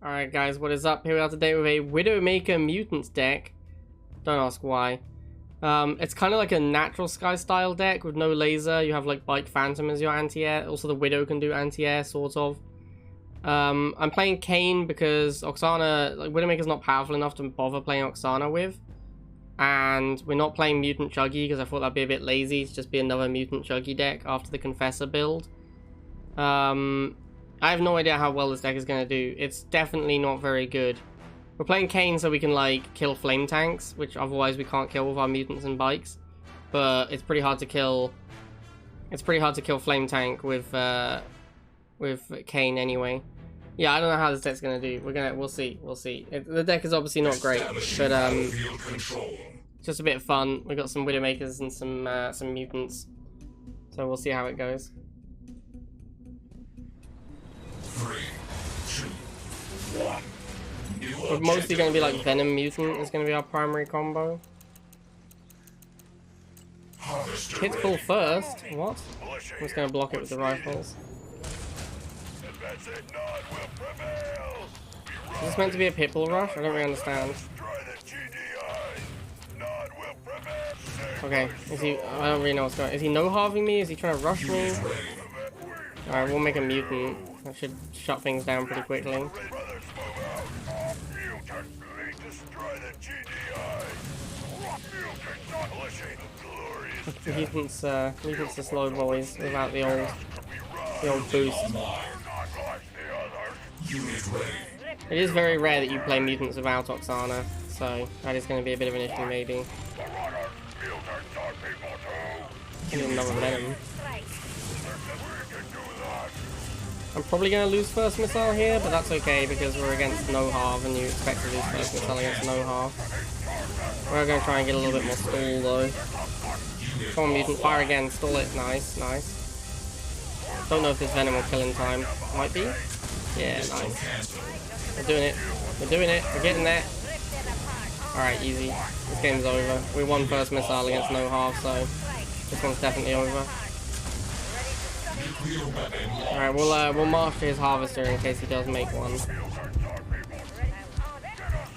Alright guys, what is up? Here we are today with a Widowmaker Mutant deck. Don't ask why. It's kind of like a natural sky style deck with no laser. You have like Bike Phantom as your anti-air. Also the Widow can do anti-air, sort of. I'm playing Kayn because Oksana, like Widowmaker's not powerful enough to bother playing Oksana with. And we're not playing Mutant Chuggy because I thought that'd be a bit lazy to just be another Mutant Chuggy deck after the Confessor build. I have no idea how well this deck is going to do. It's definitely not very good. We're playing Kayn so we can, like, kill flame tanks, which otherwise we can't kill with our mutants and bikes. But it's pretty hard to kill... It's pretty hard to kill flame tank with Kayn anyway. Yeah, I don't know how this deck's going to do. We'll see. The deck is obviously not great, but, just a bit of fun. We got some Widowmakers and some mutants. So we'll see how it goes. 3, 2, 1. We're mostly going to be like Venom Mutant is going to be our primary combo. Pitbull first. What? I'm just going to block it with the rifles. Is this meant to be a Pitbull rush? I don't really understand. Okay, is he... I don't really know what's going on. Is he no-halving me? Is he trying to rush me? Alright, we'll make a mutant. That should shut things down pretty quickly. Mutants are slow boys without the old boost. It is very rare that you play mutants without Oksana, so that is going to be a bit of an issue maybe. I need another Venom. I'm probably going to lose first missile here, but that's okay because we're against no half and you expect to lose first missile against no half. We're going to try and get a little bit more stall though. Come on mutant, fire again, stall it, nice. Don't know if this Venom will kill in time. Might be? Yeah, nice. We're doing it, we're getting there. Alright, easy. This game's over. We won first missile against no half, so this one's definitely over. Alright, we'll march to his harvester in case he does make one.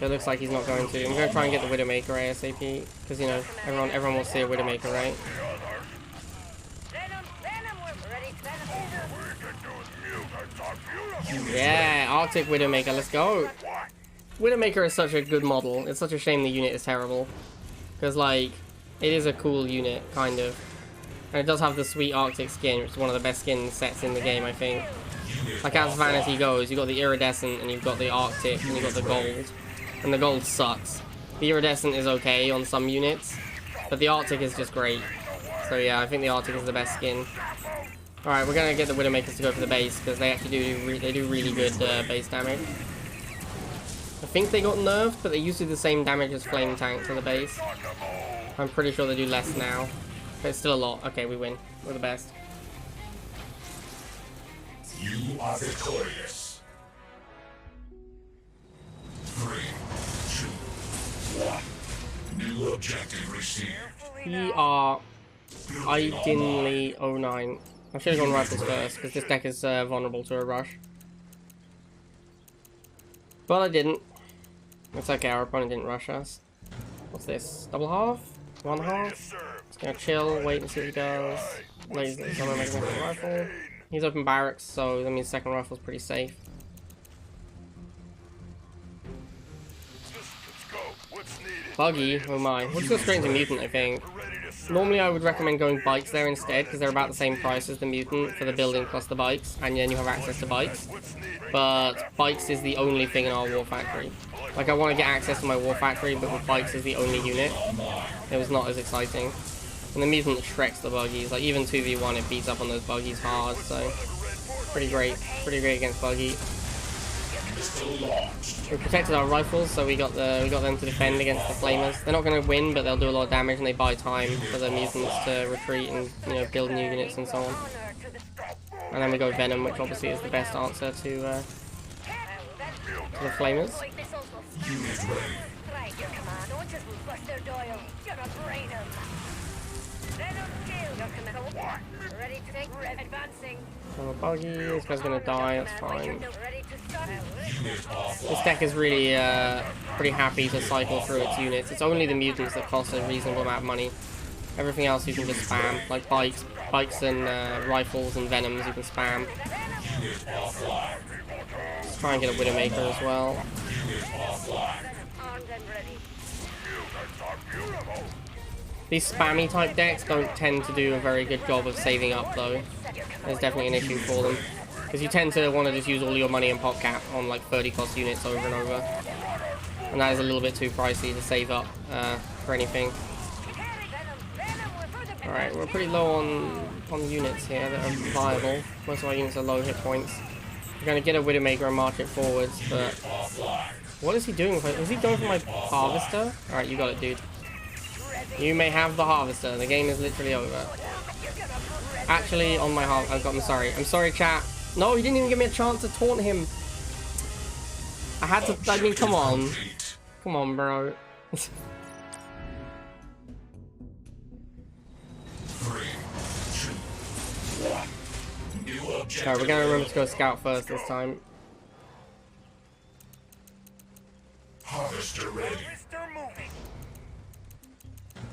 It looks like he's not going to. I'm going to try and get the Widowmaker ASAP, because, you know, everyone will see a Widowmaker, right? Yeah, Arctic Widowmaker, let's go! Widowmaker is such a good model. It's such a shame the unit is terrible. Because, like, it is a cool unit, kind of. And it does have the sweet Arctic skin, which is one of the best skin sets in the game, I think. Like, as vanity goes, you've got the iridescent, and you've got the Arctic, and you've got the gold. And the gold sucks. The iridescent is okay on some units, but the Arctic is just great. So yeah, I think the Arctic is the best skin. Alright, we're gonna get the Widowmakers to go for the base, because they actually do really good base damage. I think they got nerfed, but they used to do the same damage as Flame Tank to the base. I'm pretty sure they do less now. But it's still a lot. Okay, we win. We're the best. You are victorious. 3, 2, 1. New objective received. We are ideally 09. I should have gone rifles first, because this deck is vulnerable to a rush. But I didn't. It's okay, our opponent didn't rush us. What's this? Double half? One half? Just gonna chill, wait and see what he does. Laser, so I'm gonna make him a rifle. He's open barracks, so that means second rifle's pretty safe. Buggy, oh my. We'll just go straight into Mutant, I think. Normally I would recommend going bikes there instead, because they're about the same price as the Mutant for the building plus the bikes, and then you have access to bikes. But bikes is the only thing in our War Factory. Like, I want to get access to my War Factory, but with bikes is the only unit. It was not as exciting. And the Mutant shreks the buggies. Like, even 2v1 it beats up on those buggies hard, so... Pretty great against buggy. We protected our rifles, so we got them to defend against the flamers. They're not going to win, but they'll do a lot of damage, and they buy time for the mutants to retreat and, you know, build new units and so on. And then we go Venom, which obviously is the best answer to the flamers. I'm a buggy. This guy's gonna die. That's fine. This deck is really pretty happy to cycle through its units. It's only the mutants that cost a reasonable amount of money. Everything else you can just spam, like bikes and rifles and venoms you can spam. Let's try and get a Widowmaker as well. These spammy type decks don't tend to do a very good job of saving up though. There's definitely an issue for them. Because you tend to want to just use all your money and pop cap on like 30 cost units over and over. And that is a little bit too pricey to save up for anything. Alright, we're pretty low on units here that are viable. Most of our units are low hit points. We're going to get a Widowmaker and march it forwards, but... What is he doing? Is he going for my Harvester? Alright, you got it, dude. You may have the Harvester. The game is literally over. Actually, on my Harvester... I'm sorry. I'm sorry, chat. No, he didn't even give me a chance to taunt him. I had to... I mean, come on. Come on, bro. Alright, we're gonna remember to go scout first this time. Harvester ready.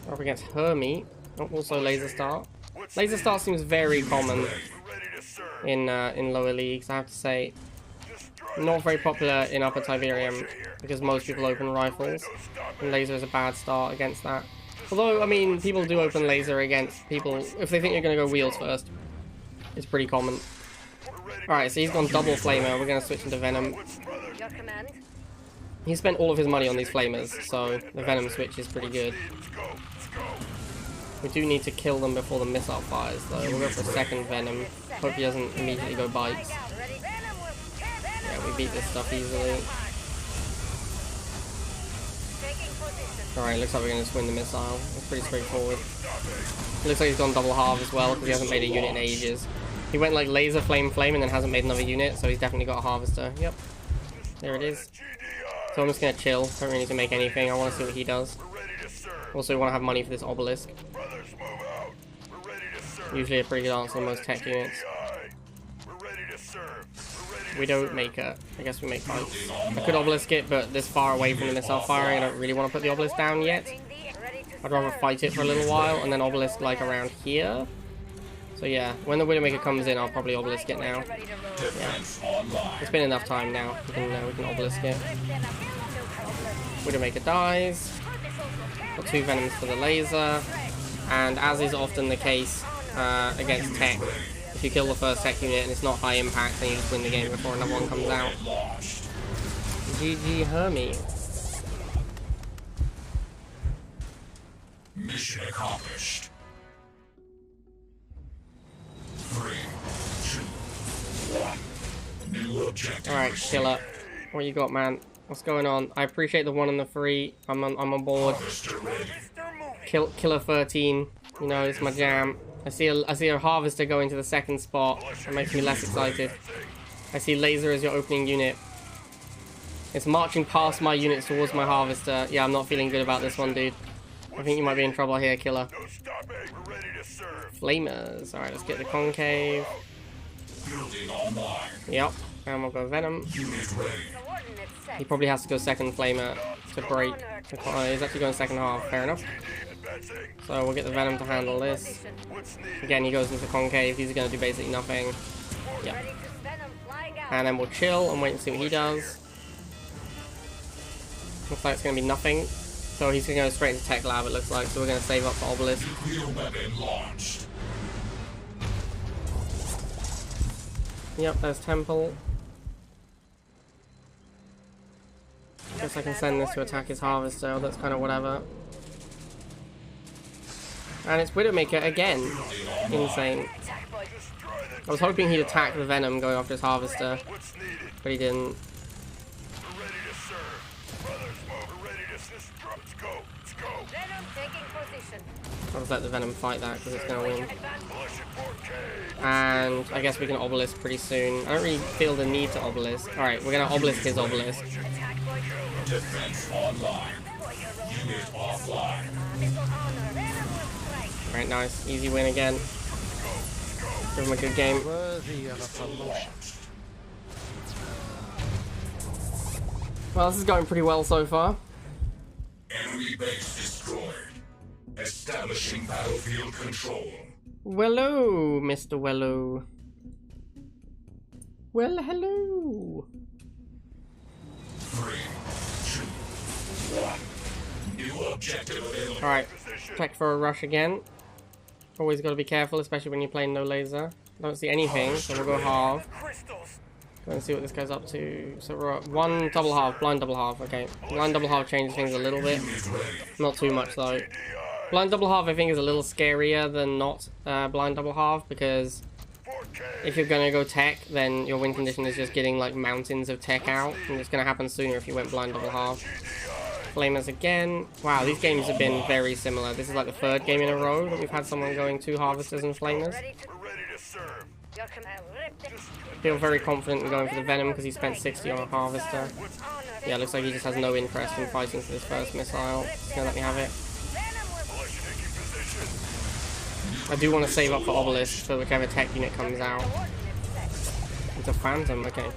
We're up against Hermie. Oh, also Laser Star. Laser Star seems very common in lower leagues, I have to say. Not very popular in Upper Tiberium because most people open rifles, and Laser is a bad start against that. Although, I mean, people do open Laser against people if they think you're gonna go wheels first. It's pretty common. Alright, so he's gone double Flamer. We're gonna switch into Venom. He spent all of his money on these Flamers, so the Venom switch is pretty good. We do need to kill them before the missile fires, though. We'll go for a second Venom. Hope he doesn't immediately go Bites. Yeah, we beat this stuff easily. Alright, looks like we're going to just win the missile. It's pretty straightforward. It looks like he's gone double half as well, because he hasn't made a unit in ages. He went like Laser, Flame, and then hasn't made another unit, so he's definitely got a Harvester. Yep. There it is. So I'm just going to chill. Don't really need to make anything. I want to see what he does. Also, we want to have money for this Obelisk. Usually a pretty good answer in most tech units. Widowmaker. I guess we make bikes. I could Obelisk it, but this far away from the missile firing, I don't really want to put the Obelisk down yet. I'd rather fight it for a little while, and then Obelisk like around here. So yeah, when the Widowmaker comes in, I'll probably Obelisk it now. Yeah. It's been enough time now. We can Obelisk it. Widowmaker dies. Got 2 Venoms for the Laser. And as is often the case against tech, if you kill the first tech unit and it's not high impact, then you just win the game before another one comes out. GG Hermie. Mission accomplished. 3, 2, 1. New objective. Alright, Killer. What you got, man? What's going on? I appreciate the 1 and the 3. I'm on board. Killer 13. You know, it's my jam. I see a Harvester going to the second spot. That makes me less excited. I see Laser as your opening unit. It's marching past my units towards my Harvester. Yeah, I'm not feeling good about this one, dude. I think you might be in trouble here, Killer. Flamers. Alright, let's get the Concave. Yep. And we'll go Venom. He probably has to go second Flamer to break. He's actually going second half. Fair enough. So we'll get the Venom to handle this. Again, he goes into Concave. He's going to do basically nothing. Yeah. And then we'll chill and wait and see what he does. Looks like it's going to be nothing. So he's going to go straight into Tech Lab, it looks like. So we're going to save up for Obelisk. Yep, there's Temple. Guess I can send this to attack his Harvester. That's kind of whatever. And it's Widowmaker again. Insane. I was hoping he'd attack the Venom going after his Harvester, but he didn't. I'll just let the Venom fight that because it's going to win. And I guess we can Obelisk pretty soon. I don't really feel the need to Obelisk. Alright, we're going to Obelisk his Obelisk. Defense online. Unit offline. Alright, nice. Easy win again. Give him a good game. Worthy of a promotion. Well, this is going pretty well so far. Enemy base destroyed. Establishing battlefield control. Wello, Mr. Wello. Well, hello. 3, 2, 1. New objective available. Alright, check for a rush again. Always got to be careful, especially when you're playing no laser. Don't see anything, so we'll go half. Go and see what this guy's up to. So we're at 1 double half, blind double half. Okay, blind double half changes things a little bit. Not too much though. Blind double half I think is a little scarier than not blind double half, because if you're gonna go tech, then your win condition is just getting like mountains of tech out, and it's gonna happen sooner if you went blind double half. Flamers again. Wow, these games have been very similar. This is like the 3rd game in a row that we've had someone going 2 harvesters and flamers. Feel very confident in going for the venom because he spent 60 on a harvester. Yeah, looks like he just has no interest in fighting for this first missile. He's gonna let me have it. I do want to save up for obelisk for whichever tech unit comes out. It's a phantom, okay.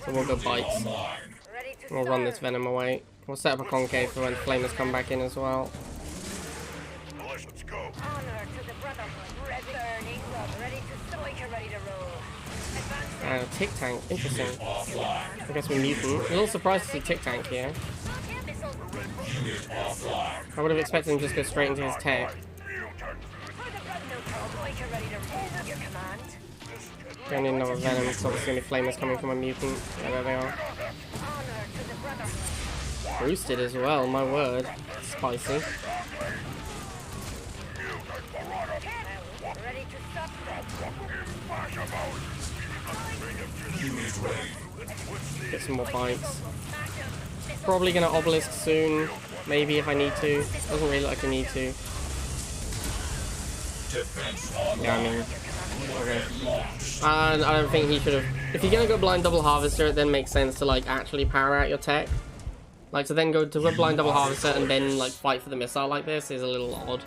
So we'll go bites. We'll run this venom away. We'll set up a concave for when flamers come back in as well. Tick tank, interesting. I guess we're mutant. A little surprised to see tick tank here. I would have expected him to just go straight into his tech. I need another venom because obviously the flamers coming from a mutant. Yeah, there they are. Boosted as well, my word. Spicy. Get some more bites. Probably gonna obelisk soon. Maybe if I need to. Doesn't really look like I need to. Yeah, I mean, okay. I don't think he should have. If you're gonna go blind double harvester, it then makes sense to like actually power out your tech. Like to then go to a blind double harvester and then like fight for the missile like this is a little odd.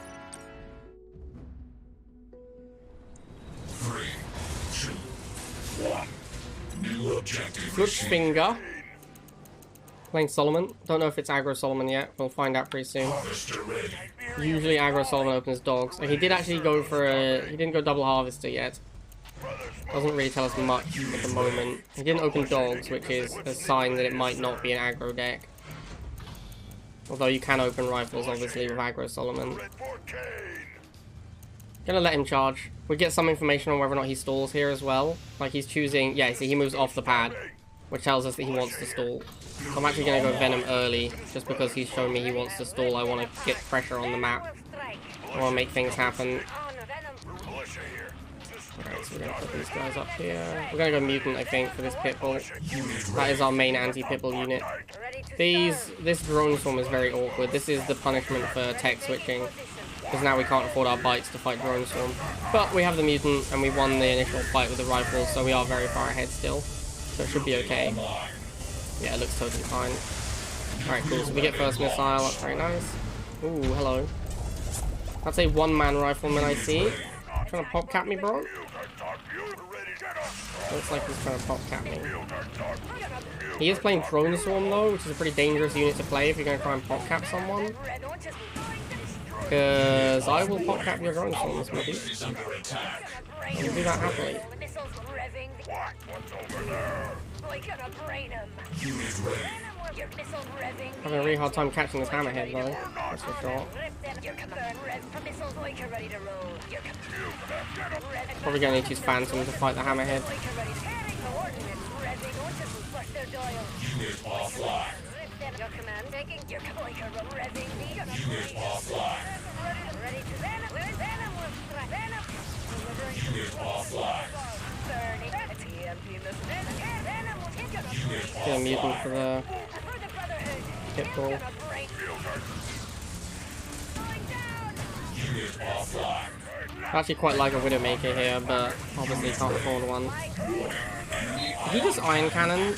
3, 2, 1. New objective. Good finger. Playing Solomon. Don't know if it's aggro Solomon yet. We'll find out pretty soon. Usually aggro Solomon opens dogs. And he did actually go for a... He didn't go double harvester yet. Doesn't really tell us much at the moment. He didn't open dogs, which is a sign that it might not be an aggro deck. Although you can open rifles, obviously, with aggro Solomon. Gonna let him charge. We get some information on whether or not he stalls here as well. Like he's choosing... Yeah, see, he moves off the pad, which tells us that he wants to stall. So I'm actually going to go Venom early, just because he's shown me he wants to stall. I want to get pressure on the map. I want to make things happen. Alright, so we're going to put these guys up here. We're going to go Mutant, I think, for this Pitbull. That is our main anti-Pitbull unit. This drone swarm is very awkward. This is the punishment for tech switching, because now we can't afford our bites to fight drone swarm. But we have the Mutant, and we won the initial fight with the rifles, so we are very far ahead still. So it should be okay. Yeah, it looks totally fine. Alright, cool. So we get first missile. That's very nice. Ooh, hello. That's a one-man rifleman I see. Trying to pop cap me, bro? Looks like he's trying to pop cap me. He is playing Drone Swarm though, which is a pretty dangerous unit to play if you're going to try and pop cap someone. Because I will pop cap your Drone Swarms, maybe. I'll do that happily. Having a really hard time catching this hammerhead though, that's for sure. Probably gonna need to use Phantom to fight the hammerhead. Get a mutant for the Pitbull. I actually quite like a Widowmaker here, but obviously can't afford one. Did he just Iron Cannon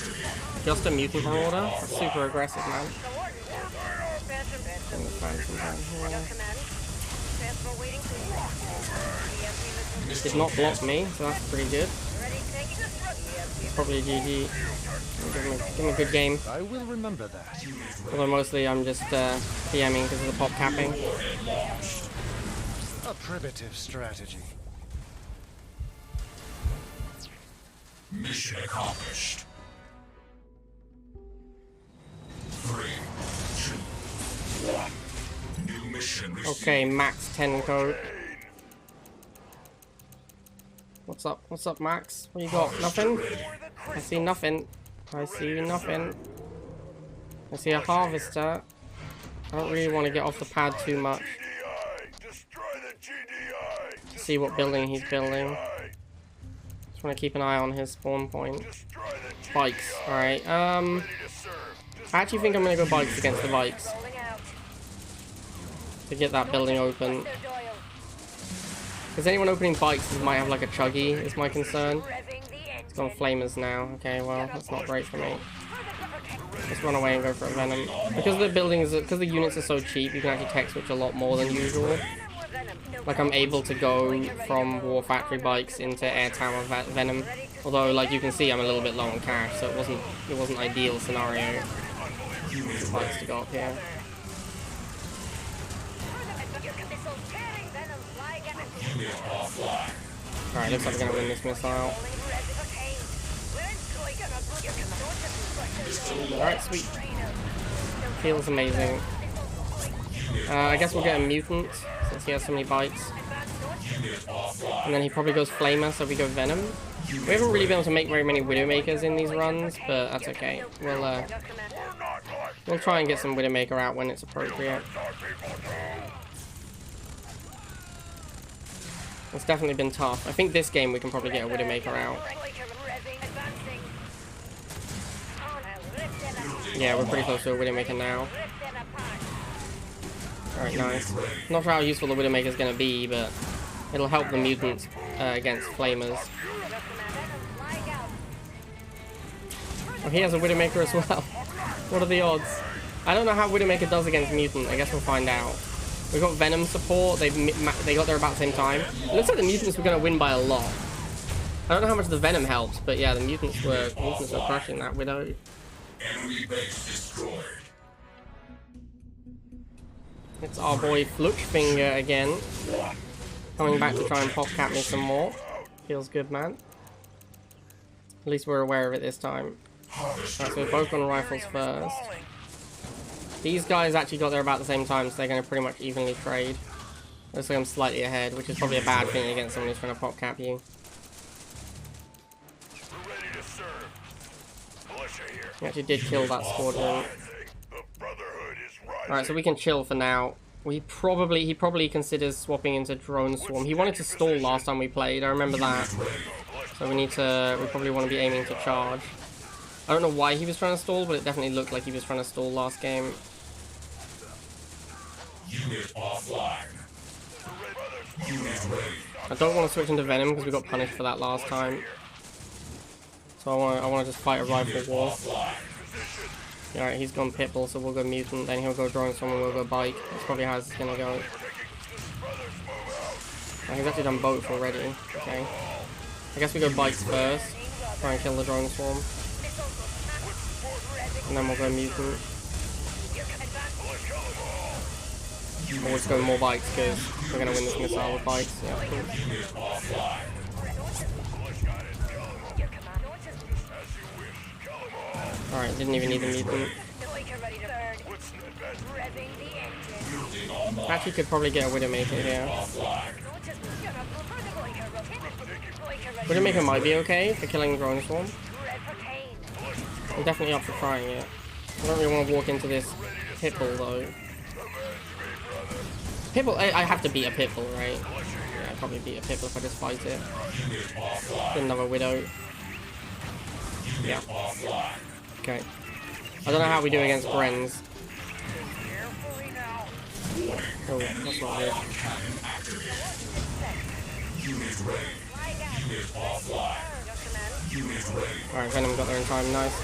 just a mutant marauder? That's super aggressive, man. Did not block me, so that's pretty good. Probably GG. Give him a good game. I will remember that. Although mostly I'm just PMing because of the pop capping. A primitive strategy. Mission accomplished. 3, 2, 1. New mission received. Okay, max 10 code. What's up? What's up, Max? What you got? Nothing? I see nothing. I see nothing. I see a harvester. I don't really want to get off the pad too much. See what building he's building. Just want to keep an eye on his spawn point. Bikes. Alright. I actually think I'm going to go bikes against the bikes. To get that building open. Is anyone opening bikes that might have like a chuggy is my concern. It's gone flamers now. Okay, well, that's not great for me. Let's run away and go for a venom. Because the buildings, because the units are so cheap, you can actually tech switch a lot more than usual. Like I'm able to go from War Factory bikes into Air Tower Venom. Although, like you can see, I'm a little bit low on cash, so it wasn't ideal scenario. Bikes to go up here. Alright, looks like we're gonna win this missile. Alright, sweet. Feels amazing. I guess we'll get a mutant since he has so many bites. And then he probably goes flamer, so we go venom. We haven't really been able to make very many Widowmakers in these runs, but that's okay. We'll try and get some Widowmaker out when it's appropriate. It's definitely been tough. I think this game we can probably get a Widowmaker out. Yeah, we're pretty close to a Widowmaker now. Alright, nice. Not sure how useful the Widowmaker is going to be, but it'll help the mutants against flamers. Oh, he has a Widowmaker as well. What are the odds? I don't know how Widowmaker does against mutant. I guess we'll find out. We've got Venom support. They got there about the same time. It looks like the mutants were going to win by a lot. I don't know how much the Venom helped, but yeah, the mutants were crushing that Widow. Enemy base destroyed. It's our boy Flutchfinger again. Coming back to try and pop cap me some more. Feels good, man. At least we're aware of it this time. Alright, so we're both on rifles first. These guys actually got there about the same time, so they're going to pretty much evenly trade. Looks like I'm slightly ahead, which is probably a bad thing against someone who's trying to pop cap you. He actually did kill that squadron. Alright, so we can chill for now. He probably considers swapping into Drone Swarm. He wanted to stall last time we played, I remember that. So we probably want to be aiming to charge. I don't know why he was trying to stall, but it definitely looked like he was trying to stall last game. Unit offline. Unit ready. I don't want to switch into Venom because we got punished for that last time. So I want to just fight a rifle war. Alright, he's gone Pitbull, so we'll go Mutant, then he'll go Drone Swarm and we'll go Bike. That's probably how it's gonna go. Oh, he's actually done both already. Okay. I guess we go Bikes first. Try and kill the Drone Swarm. And then we'll go Mutant. Or we'll just go more Bikes because we're gonna win this missile with Bikes. Yeah, cool. Alright, didn't even need the Mutant. Actually could probably get a Widowmaker here. Widowmaker might be okay for killing Drone Swarm. I'm definitely up for trying it. I don't really want to walk into this Pitbull though. Pitbull, I have to beat a Pitbull, right? Yeah, I'd probably beat a Pitbull if I just fight it. Get another Widow. Yeah. Okay. I don't know how we do against Bren's. Oh, that's not good. Alright, Venom got there in time, nice.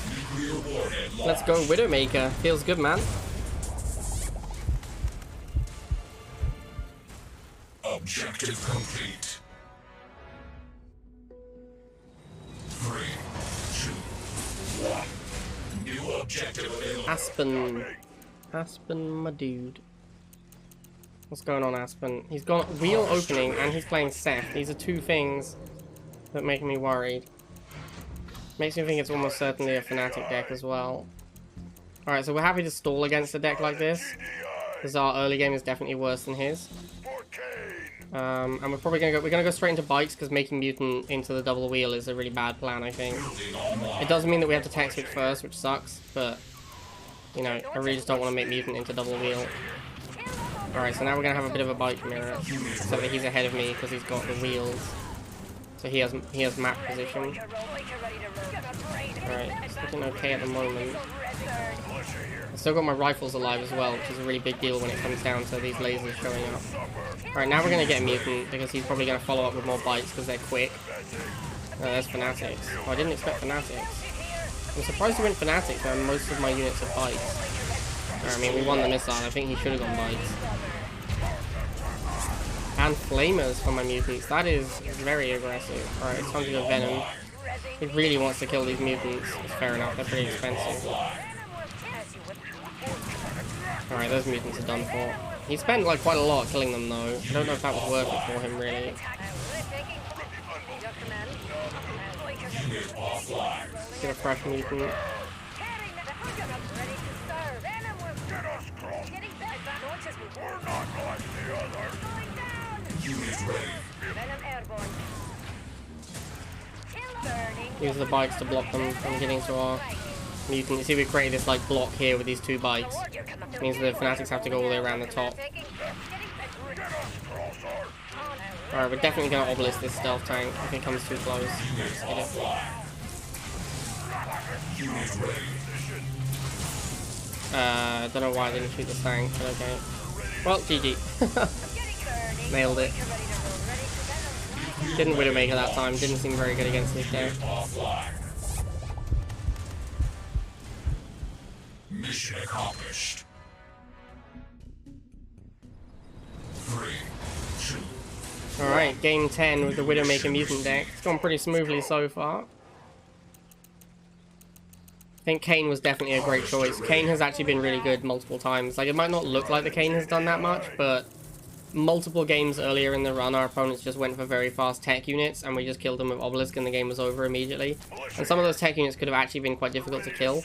Let's go Widowmaker. Feels good, man. Objective complete. 3, 2, 1. New objective available. Aspen, my dude. What's going on, Aspen? He's got wheel opening and he's playing Seth. These are two things that make me worried. Makes me think it's almost certainly a Fnatic deck as well. Alright, so we're happy to stall against a deck like this, because our early game is definitely worse than his. And we're probably gonna go straight into bikes, because making Mutant into the double wheel is a really bad plan, I think. It does mean that we have to tech switch first, which sucks, but you know, I really just don't want to make Mutant into double wheel. Alright, so now we're gonna have a bit of a bike mirror, except that he's ahead of me because he's got the wheels. So he has map position. Alright, it's looking okay at the moment. I've still got my rifles alive as well, which is a really big deal when it comes down to these lasers showing up. Alright, now we're going to get Mutant, because he's probably going to follow up with more bites, because they're quick. There's Fanatics. Oh, I didn't expect Fanatics. I'm surprised he went Fanatics, when most of my units are bites. I mean, we won the missile, I think he should have gone bites. And Flamers for my Mutants, that is very aggressive. Alright, it's time to go Venom. He really wants to kill these Mutants, it's fair enough, they're pretty expensive. Alright, those Mutants are done for. He spent like quite a lot killing them though. I don't know if that was worth it for him really. Get a fresh Mutant. Use the bikes to block them from getting to our Mutant. You see we created this like block here with these two bikes. It means the Fanatics have to go all the way around the top. Alright, we're definitely going to obelisk this stealth tank if it comes too close. Let's get it. Don't know why I didn't shoot the tank, but okay. Well, GG. Nailed it. Didn't Widowmaker that time, didn't seem very good against this deck. Mission accomplished. 3, 2. Alright, game 10 with the Widowmaker Mutant deck. It's gone pretty smoothly so far. I think Kayn was definitely a great choice. Kayn has actually been really good multiple times. Like, it might not look like the Kayn has done that much, but multiple games earlier in the run, our opponents just went for very fast tech units, and we just killed them with Obelisk, and the game was over immediately. And some of those tech units could have actually been quite difficult to kill.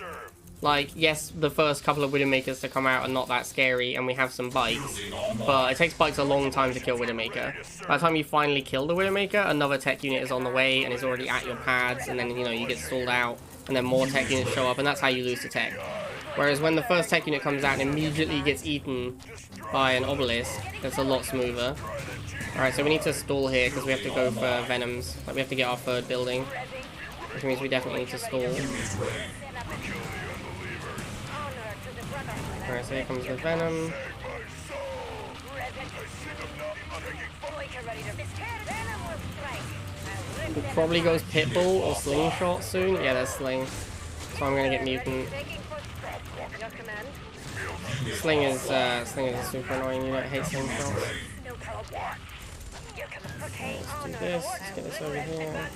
Like, yes, the first couple of Widowmakers to come out are not that scary, and we have some bikes, but it takes bikes a long time to kill Widowmaker. By the time you finally kill the Widowmaker, another tech unit is on the way and is already at your pads, and then, you know, you get stalled out, and then more tech units show up, and that's how you lose to tech. Whereas when the first tech unit comes out and immediately gets eaten by an Obelisk, it's a lot smoother. Alright, so we need to stall here, because we have to go for Venoms. Like, we have to get our third building, which means we definitely need to stall. Alright, so here comes the Venom. He probably goes Pitbull or Slingshot soon. Yeah, there's Sling. So I'm gonna get Mutant. Sling is a super annoying unit. I hate Slingshots. Let's do this. Let's get this over here.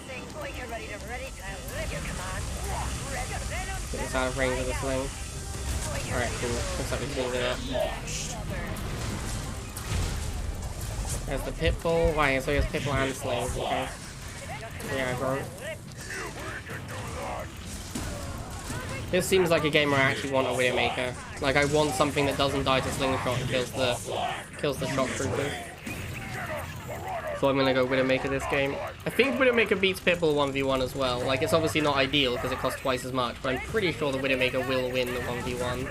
Get this out of range of the Sling. Alright, cool. Looks like we cleaned it up. There's the Pitbull. Wow, so he has Pitbull and Sling. Okay. Yeah, bro. This seems like a game where I actually want a Widowmaker. Like, I want something that doesn't die to Slingshot and kills the shock troopers. So I'm gonna go Widowmaker this game. I think Widowmaker beats Pitbull 1v1 as well. Like, it's obviously not ideal because it costs twice as much, but I'm pretty sure the Widowmaker will win the 1v1.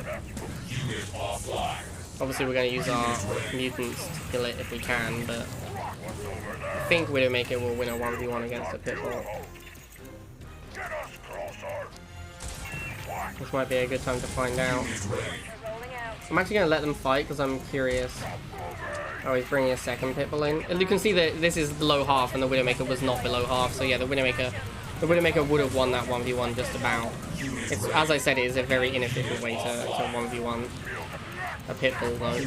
Obviously we're gonna use our Mutants to kill it if we can, but I think Widowmaker will win a 1v1 against a Pitbull. This might be a good time to find out. I'm actually going to let them fight because I'm curious. Oh, he's bringing a second Pitbull in. And you can see that this is below half and the Widowmaker was not below half. So yeah, the Widowmaker would have won that 1v1 just about. It's, as I said, it is a very inefficient way to 1v1 a Pitbull though.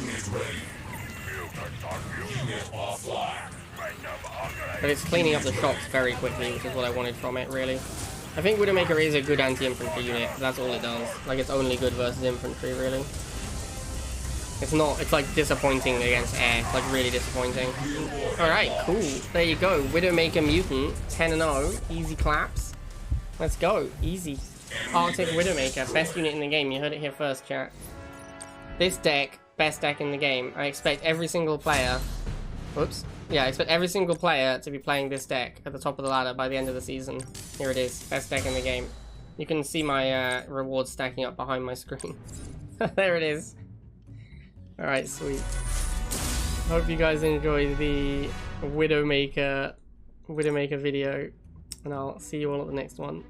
But it's cleaning up the shops very quickly, which is what I wanted from it, really. I think Widowmaker is a good anti-infantry unit. That's all it does. Like, it's only good versus infantry, really. It's not, it's like disappointing against air. It's like really disappointing. Alright, cool. There you go. Widowmaker Mutant, 10-0. Easy claps. Let's go. Easy. Arctic Widowmaker, best unit in the game. You heard it here first, chat. This deck, best deck in the game. I expect every single player... Whoops. Yeah, I expect every single player to be playing this deck at the top of the ladder by the end of the season. Here it is. Best deck in the game. You can see my rewards stacking up behind my screen. There it is. Alright, sweet. Hope you guys enjoyed the Widowmaker video. And I'll see you all at the next one.